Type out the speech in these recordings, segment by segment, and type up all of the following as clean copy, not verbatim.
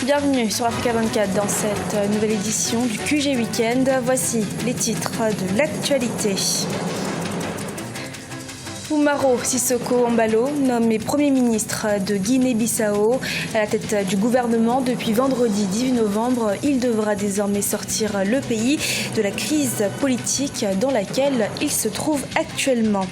Bienvenue sur Africa 24 dans cette nouvelle édition du QG Weekend. Voici les titres de l'actualité. Umaro Sissoco Embalo, nommé Premier ministre de Guinée-Bissau à la tête du gouvernement depuis vendredi 18 novembre, il devra désormais sortir le pays de la crise politique dans laquelle il se trouve actuellement.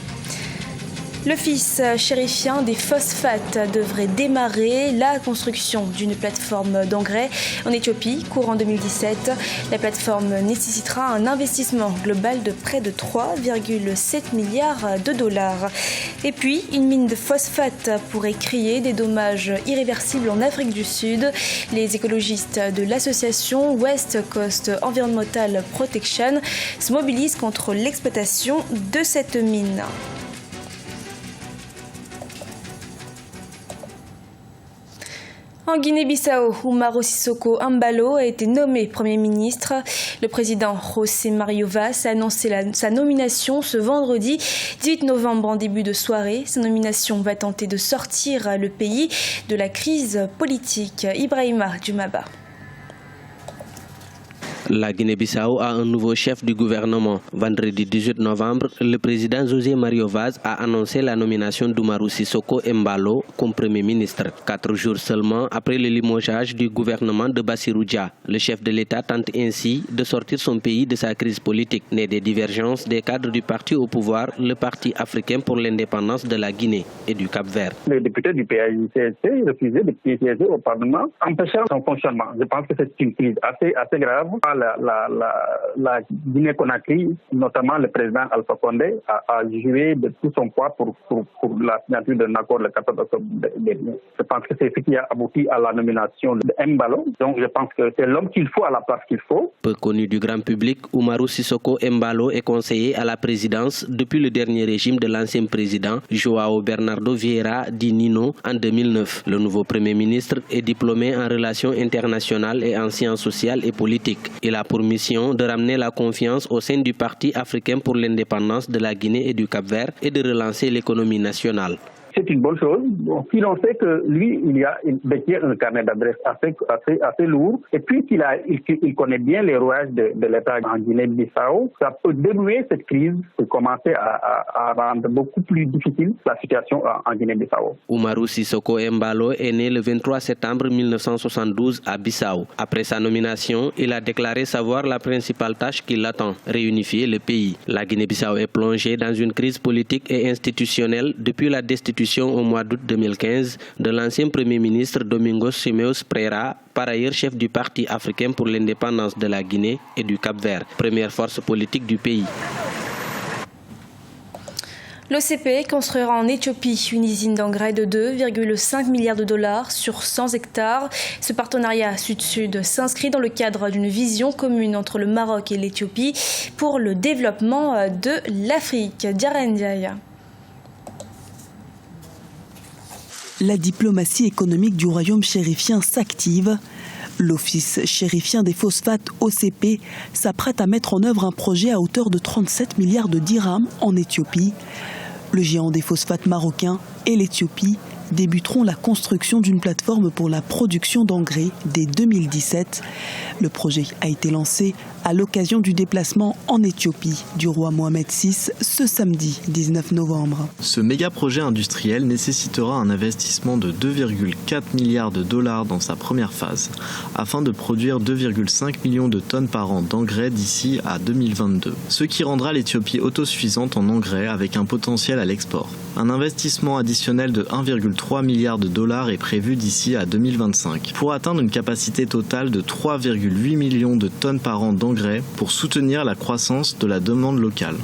L'office chérifien des phosphates devrait démarrer la construction d'une plateforme d'engrais en Éthiopie courant 2017. La plateforme nécessitera un investissement global de près de 3,7 milliards de dollars. Et puis, une mine de phosphate pourrait créer des dommages irréversibles en Afrique du Sud. Les écologistes de l'association West Coast Environmental Protection se mobilisent contre l'exploitation de cette mine. En Guinée-Bissau, Umaro Sissoco Embalo a été nommé Premier ministre. Le président José Mario Vaz a annoncé sa nomination ce vendredi 18 novembre en début de soirée. Sa nomination va tenter de sortir le pays de la crise politique. Ibrahima Djumaba. La Guinée-Bissau a un nouveau chef du gouvernement. Vendredi 18 novembre, le président José Mario Vaz a annoncé la nomination d'Umaro Sissoco Embalo comme Premier ministre. 4 jours seulement après le limogeage du gouvernement de Bassirou Dia, le chef de l'État tente ainsi de sortir son pays de sa crise politique, née des divergences des cadres du parti au pouvoir, le Parti africain pour l'indépendance de la Guinée et du Cap-Vert. Les députés du PAICC refusaient de siéger au Parlement, empêchant son fonctionnement. Je pense que c'est une crise assez grave. La Guinée-Conakry, notamment le président Alpha Condé, a joué de tout son poids pour la signature d'un accord le 14 octobre dernier. Je pense que c'est ce qui a abouti à la nomination de Embalo. Donc je pense que c'est l'homme qu'il faut à la place qu'il faut. Peu connu du grand public, Umaro Sissoco Embalo est conseiller à la présidence depuis le dernier régime de l'ancien président João Bernardo Vieira dit Nino en 2009. Le nouveau Premier ministre est diplômé en relations internationales et en sciences sociales et politiques. Il a pour mission de ramener la confiance au sein du Parti africain pour l'indépendance de la Guinée et du Cap-Vert et de relancer l'économie nationale. C'est une bonne chose. Si l'on sait que lui, il détient un carnet d'adresses assez lourd, et puis qu'il connaît bien les rouages de l'État en Guinée-Bissau, ça peut dénouer cette crise et commencer à rendre beaucoup plus difficile la situation en Guinée-Bissau. Umaro Sissoco Embalo est né le 23 septembre 1972 à Bissau. Après sa nomination, il a déclaré savoir la principale tâche qui l'attend, réunifier le pays. La Guinée-Bissau est plongée dans une crise politique et institutionnelle depuis la destitution au mois d'août 2015 de l'ancien Premier ministre Domingos Simeos Pereira, par ailleurs chef du Parti africain pour l'indépendance de la Guinée et du Cap-Vert, première force politique du pays. L'OCP construira en Éthiopie une usine d'engrais de 2,5 milliards de dollars sur 100 hectares. Ce partenariat Sud-Sud s'inscrit dans le cadre d'une vision commune entre le Maroc et l'Éthiopie pour le développement de l'Afrique. Diarra Ndiaye. La diplomatie économique du royaume chérifien s'active. L'Office chérifien des phosphates OCP s'apprête à mettre en œuvre un projet à hauteur de 37 milliards de dirhams en Éthiopie. Le géant des phosphates marocains et l'Éthiopie débuteront la construction d'une plateforme pour la production d'engrais dès 2017. Le projet a été lancé à l'occasion du déplacement en Éthiopie du roi Mohamed VI ce samedi 19 novembre. Ce méga projet industriel nécessitera un investissement de 2,4 milliards de dollars dans sa première phase, afin de produire 2,5 millions de tonnes par an d'engrais d'ici à 2022, ce qui rendra l'Éthiopie autosuffisante en engrais avec un potentiel à l'export. Un investissement additionnel de 1,3 milliard de dollars est prévu d'ici à 2025 pour atteindre une capacité totale de 3,8 millions de tonnes par an d'engrais pour soutenir la croissance de la demande locale.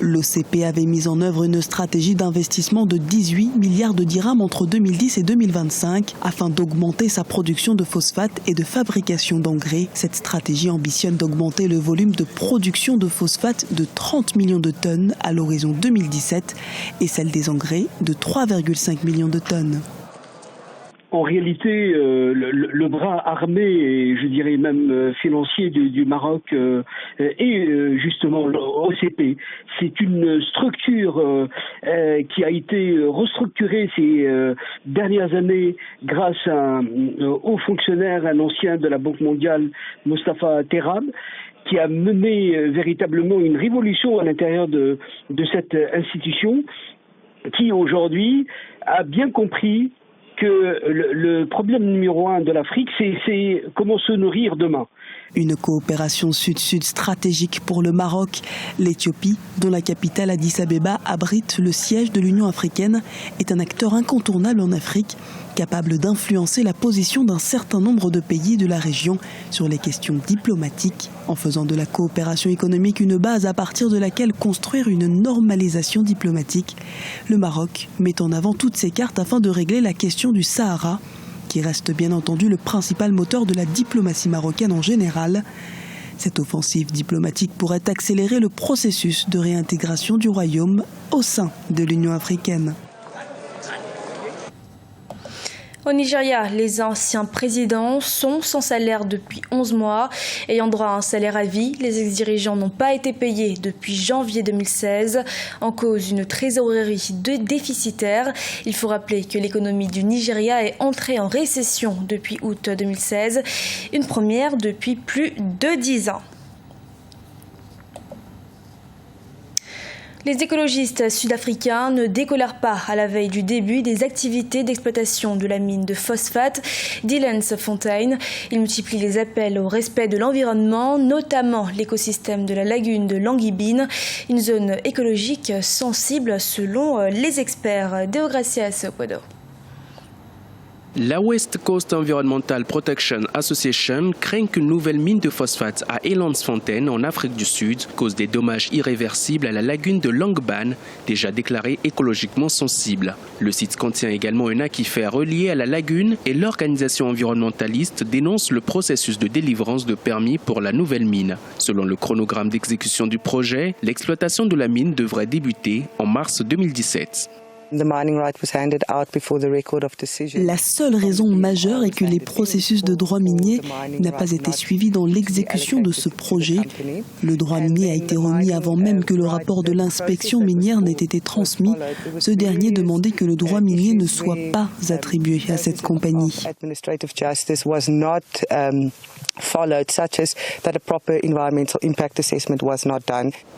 L'OCP avait mis en œuvre une stratégie d'investissement de 18 milliards de dirhams entre 2010 et 2025 afin d'augmenter sa production de phosphate et de fabrication d'engrais. Cette stratégie ambitionne d'augmenter le volume de production de phosphate de 30 millions de tonnes à l'horizon 2017 et celle des engrais de 3,5 millions de tonnes. En réalité, le bras armé et je dirais même financier du Maroc est justement l'OCP. C'est une structure qui a été restructurée ces dernières années grâce à un haut fonctionnaire, un ancien de la Banque mondiale, Mostafa Terab, qui a mené véritablement une révolution à l'intérieur de cette institution, qui aujourd'hui a bien compris que le problème numéro 1 de l'Afrique, c'est comment se nourrir demain. Une coopération sud-sud stratégique pour le Maroc. L'Éthiopie, dont la capitale Addis Abeba abrite le siège de l'Union africaine, est un acteur incontournable en Afrique, capable d'influencer la position d'un certain nombre de pays de la région sur les questions diplomatiques, en faisant de la coopération économique une base à partir de laquelle construire une normalisation diplomatique. Le Maroc met en avant toutes ses cartes afin de régler la question du Sahara, qui reste bien entendu le principal moteur de la diplomatie marocaine en général. Cette offensive diplomatique pourrait accélérer le processus de réintégration du royaume au sein de l'Union africaine. Au Nigeria, les anciens présidents sont sans salaire depuis 11 mois. Ayant droit à un salaire à vie, les ex-dirigeants n'ont pas été payés depuis janvier 2016. En cause, une trésorerie déficitaire. Il faut rappeler que l'économie du Nigeria est entrée en récession depuis août 2016. Une première depuis plus de 10 ans. Les écologistes sud-africains ne décolèrent pas à la veille du début des activités d'exploitation de la mine de phosphate d'Ilensfontein. Ils multiplient les appels au respect de l'environnement, notamment l'écosystème de la lagune de Languibine, une zone écologique sensible selon les experts. Deogracias Opodo. La West Coast Environmental Protection Association craint qu'une nouvelle mine de phosphate à Elandsfontein, en Afrique du Sud, cause des dommages irréversibles à la lagune de Langbaan, déjà déclarée écologiquement sensible. Le site contient également un aquifère relié à la lagune et l'organisation environnementaliste dénonce le processus de délivrance de permis pour la nouvelle mine. Selon le chronogramme d'exécution du projet, l'exploitation de la mine devrait débuter en mars 2017. La seule raison majeure est que les processus de droit minier n'ont pas été suivis dans l'exécution de ce projet. Le droit minier a été remis avant même que le rapport de l'inspection minière n'ait été transmis. Ce dernier demandait que le droit minier ne soit pas attribué à cette compagnie.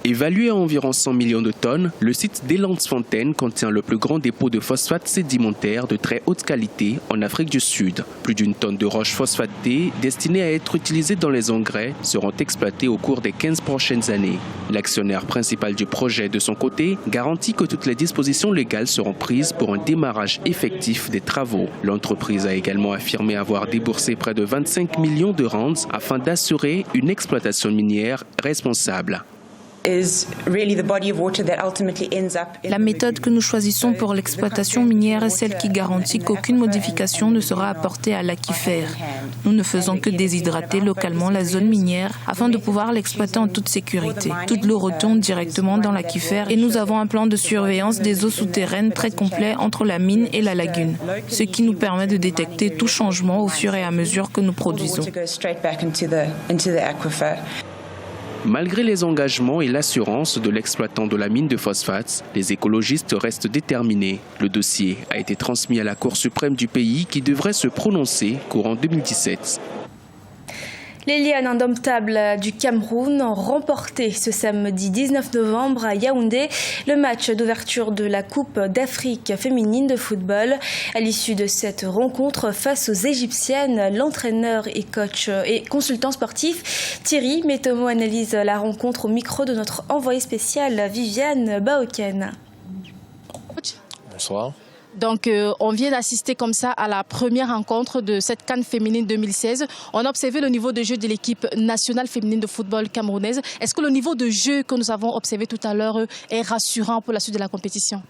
Évalué à environ 100 millions de tonnes, le site d'Elandsfontein contient le plus grand dépôt de phosphate sédimentaire de très haute qualité en Afrique du Sud. Plus d'une tonne de roches phosphatées destinées à être utilisées dans les engrais seront exploitées au cours des 15 prochaines années. L'actionnaire principal du projet, de son côté, garantit que toutes les dispositions légales seront prises pour un démarrage effectif des travaux. L'entreprise a également affirmé avoir déboursé près de 25 millions de rands afin d'assurer une exploitation minière responsable. La méthode que nous choisissons pour l'exploitation minière est celle qui garantit qu'aucune modification ne sera apportée à l'aquifère. Nous ne faisons que déshydrater localement la zone minière afin de pouvoir l'exploiter en toute sécurité. Toute l'eau retourne directement dans l'aquifère et nous avons un plan de surveillance des eaux souterraines très complet entre la mine et la lagune, ce qui nous permet de détecter tout changement au fur et à mesure que nous produisons. Malgré les engagements et l'assurance de l'exploitant de la mine de phosphate, les écologistes restent déterminés. Le dossier a été transmis à la Cour suprême du pays qui devrait se prononcer courant 2017. Les Lions indomptables du Cameroun ont remporté ce samedi 19 novembre à Yaoundé le match d'ouverture de la Coupe d'Afrique féminine de football. À l'issue de cette rencontre face aux Égyptiennes, l'entraîneur et coach et consultant sportif Thierry Métomo analyse la rencontre au micro de notre envoyée spéciale Viviane Baoken. Bonsoir. Donc, on vient d'assister comme ça à la première rencontre de cette CAN féminine 2016. On a observé le niveau de jeu de l'équipe nationale féminine de football camerounaise. Est-ce que le niveau de jeu que nous avons observé tout à l'heure est rassurant pour la suite de la compétition ?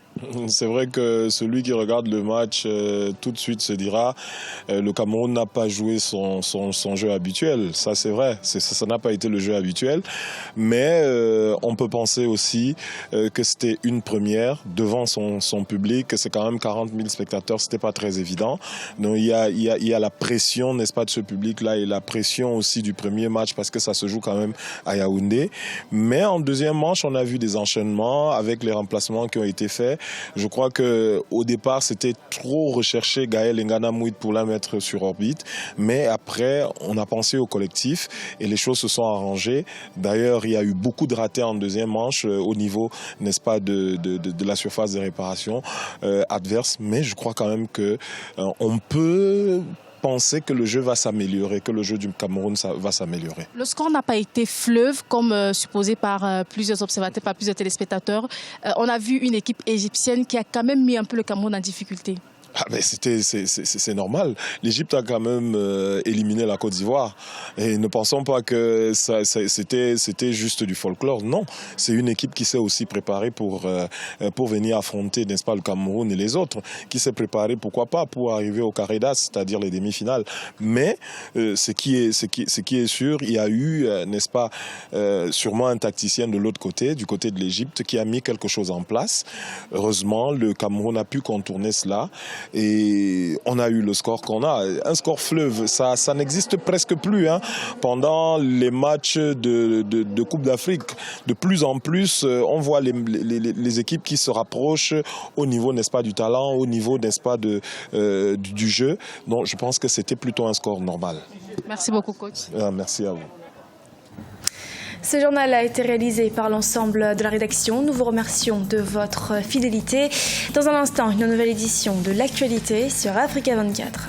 C'est vrai que celui qui regarde le match tout de suite se dira le Cameroun n'a pas joué son jeu habituel. Ça c'est vrai, ça n'a pas été le jeu habituel. Mais on peut penser aussi que c'était une première devant son public, que c'est quand même 40 000 spectateurs, c'était pas très évident. Donc il y a la pression, n'est-ce pas, de ce public-là et la pression aussi du premier match parce que ça se joue quand même à Yaoundé. Mais en deuxième manche, on a vu des enchaînements avec les remplacements qui ont été faits. Je crois qu'au départ, c'était trop recherché Gaël Ngana Mouid pour la mettre sur orbite. Mais après, on a pensé au collectif et les choses se sont arrangées. D'ailleurs, il y a eu beaucoup de ratés en deuxième manche au niveau, n'est-ce pas, de la surface de réparation adverse. Mais je crois quand même qu'on peut penser que le jeu va s'améliorer, que le jeu du Cameroun va s'améliorer. Le score n'a pas été fleuve comme supposé par plusieurs observateurs, par plusieurs téléspectateurs. On a vu une équipe égyptienne qui a quand même mis un peu le Cameroun en difficulté. Ah ben c'est normal. L'Égypte a quand même éliminé la Côte d'Ivoire. Et ne pensons pas que c'était juste du folklore. Non, c'est une équipe qui s'est aussi préparée pour venir affronter, n'est-ce pas, le Cameroun et les autres, qui s'est préparée, pourquoi pas, pour arriver au carré d'as, c'est-à-dire les demi-finales. Mais ce qui est sûr, il y a eu, n'est-ce pas, sûrement un tacticien de l'autre côté, du côté de l'Égypte, qui a mis quelque chose en place. Heureusement, le Cameroun a pu contourner cela. Et on a eu le score qu'on a. Un score fleuve, ça n'existe presque plus. Hein. Pendant les matchs de Coupe d'Afrique, de plus en plus, on voit les équipes qui se rapprochent au niveau, n'est-ce pas, du talent, au niveau, n'est-ce pas, du jeu. Donc je pense que c'était plutôt un score normal. Merci beaucoup, coach. Merci à vous. Ce journal a été réalisé par l'ensemble de la rédaction. Nous vous remercions de votre fidélité. Dans un instant, une nouvelle édition de l'actualité sur Africa 24.